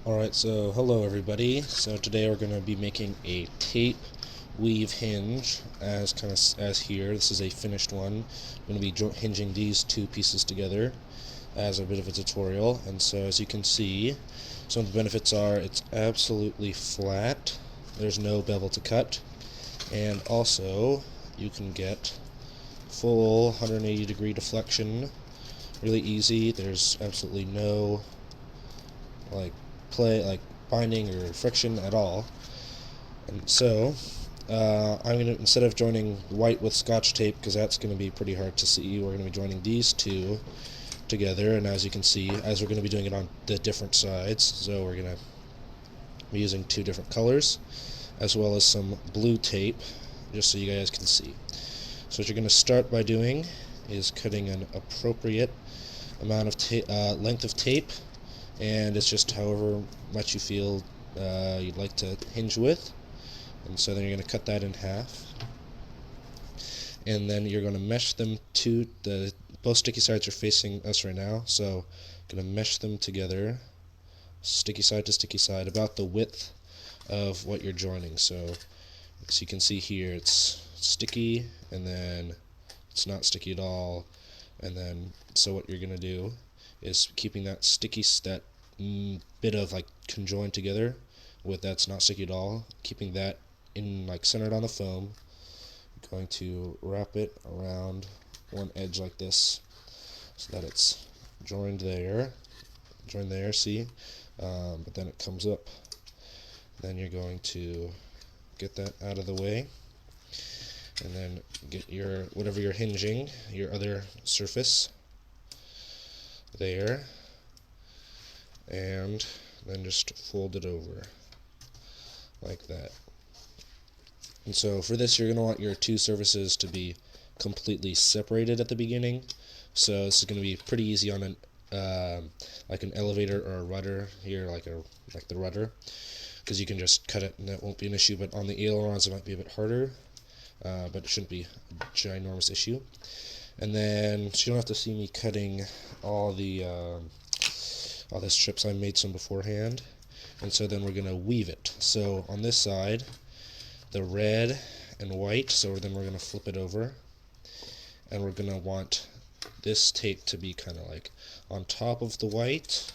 Alright, so hello everybody. So today we're going to be making a tape weave hinge as here. This is a finished one. I'm going to be hinging these two pieces together as a bit of a tutorial. And so as you can see, some of the benefits are it's absolutely flat. There's no bevel to cut. And also you can get full 180-degree deflection really easy. There's absolutely no binding or friction at all. And so I'm going to, instead of joining white with Scotch tape, because that's going to be pretty hard to see, we're going to be joining these two together. And as you can see, as we're going to be doing it on the different sides, so we're going to be using two different colors as well as some blue tape, just so you guys can see. So what you're going to start by doing is cutting an appropriate amount of length of tape, and it's just however much you feel you'd like to hinge with. And so then you're going to cut that in half, and then you're going to mesh them to both sticky sides are facing us right now, so going to mesh them together, sticky side to sticky side, about the width of what you're joining. So as you can see here, it's sticky, and then it's not sticky at all, and then so what you're going to do is keeping that bit of conjoined together with that's not sticky at all, keeping that in centered on the foam. I'm going to wrap it around one edge like this so that it's joined there, see, but then it comes up. Then you're going to get that out of the way, and then get your whatever you're hinging, your other surface there, and then just fold it over like that. And so for this, you're going to want your two surfaces to be completely separated at the beginning. So this is going to be pretty easy on an elevator or a rudder here, like the rudder, because you can just cut it and that won't be an issue. But on the ailerons, it might be a bit harder, but it shouldn't be a ginormous issue. And then, so you don't have to see me cutting all the strips. I made some beforehand. And so then we're going to weave it. So on this side, the red and white, so then we're going to flip it over, and we're going to want this tape to be kind of like on top of the white,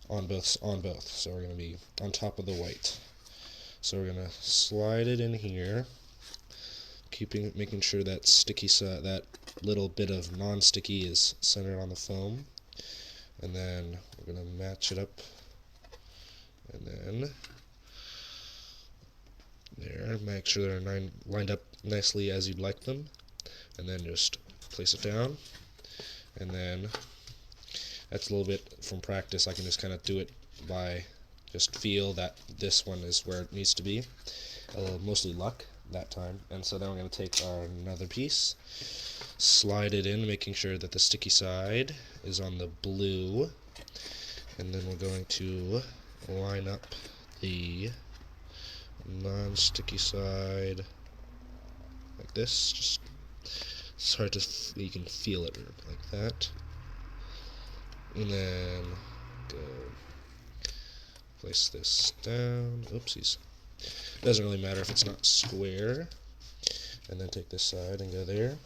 on both. So we're going to be on top of the white. So we're going to slide it in here, making sure that that little bit of non-sticky is centered on the foam, and then we're going to match it up, and then there, make sure they're lined up nicely as you'd like them, and then just place it down. And then that's a little bit from practice. I can just kind of do it by just feel that this one is where it needs to be. Mostly luck that time. And so then we're going to take another piece, slide it in, making sure that the sticky side is on the blue, and then we're going to line up the non-sticky side like this. Just it's hard to you can feel it like that, and then go place this down. Oopsies. Doesn't really matter if it's not square. And then take this side and go there.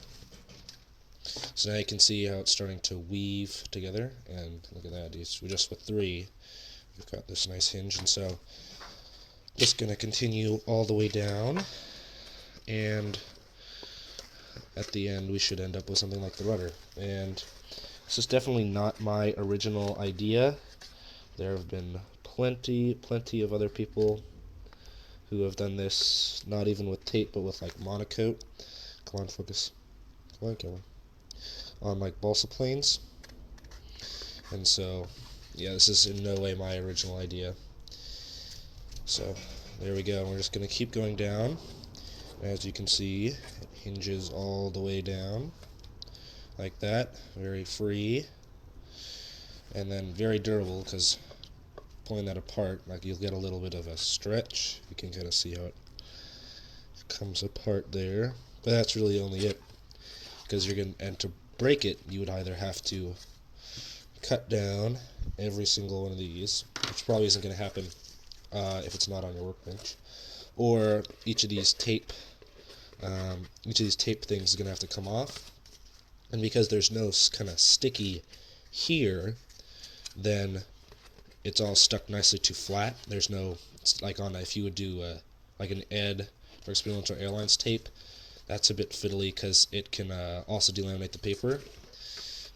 So now you can see how it's starting to weave together, and look at that. Just with three, we've got this nice hinge. And so just going to continue all the way down, and at the end we should end up with something like the rudder. And this is definitely not my original idea. There have been plenty of other people who have done this, not even with tape, but with monocoat. Come on, focus. Come on, camera. On balsa planes. And so, yeah, this is in no way my original idea. So there we go. We're just going to keep going down. As you can see, it hinges all the way down like that, very free, and then very durable, because pulling that apart, you'll get a little bit of a stretch. You can kind of see how it comes apart there, but that's really only it, because and to break it, you would either have to cut down every single one of these, which probably isn't going to happen if it's not on your workbench. Or each of these tape things is going to have to come off. And because there's no kind of sticky here, then it's all stuck nicely to flat. There's no, it's like on, if you would do like an ED or experimental airlines tape, that's a bit fiddly because it can also delaminate the paper.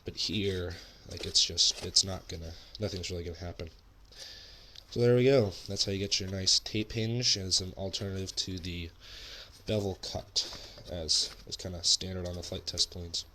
But here, like nothing's really gonna happen. So there we go. That's how you get your nice tape hinge as an alternative to the bevel cut, as kind of standard on the Flite Test planes.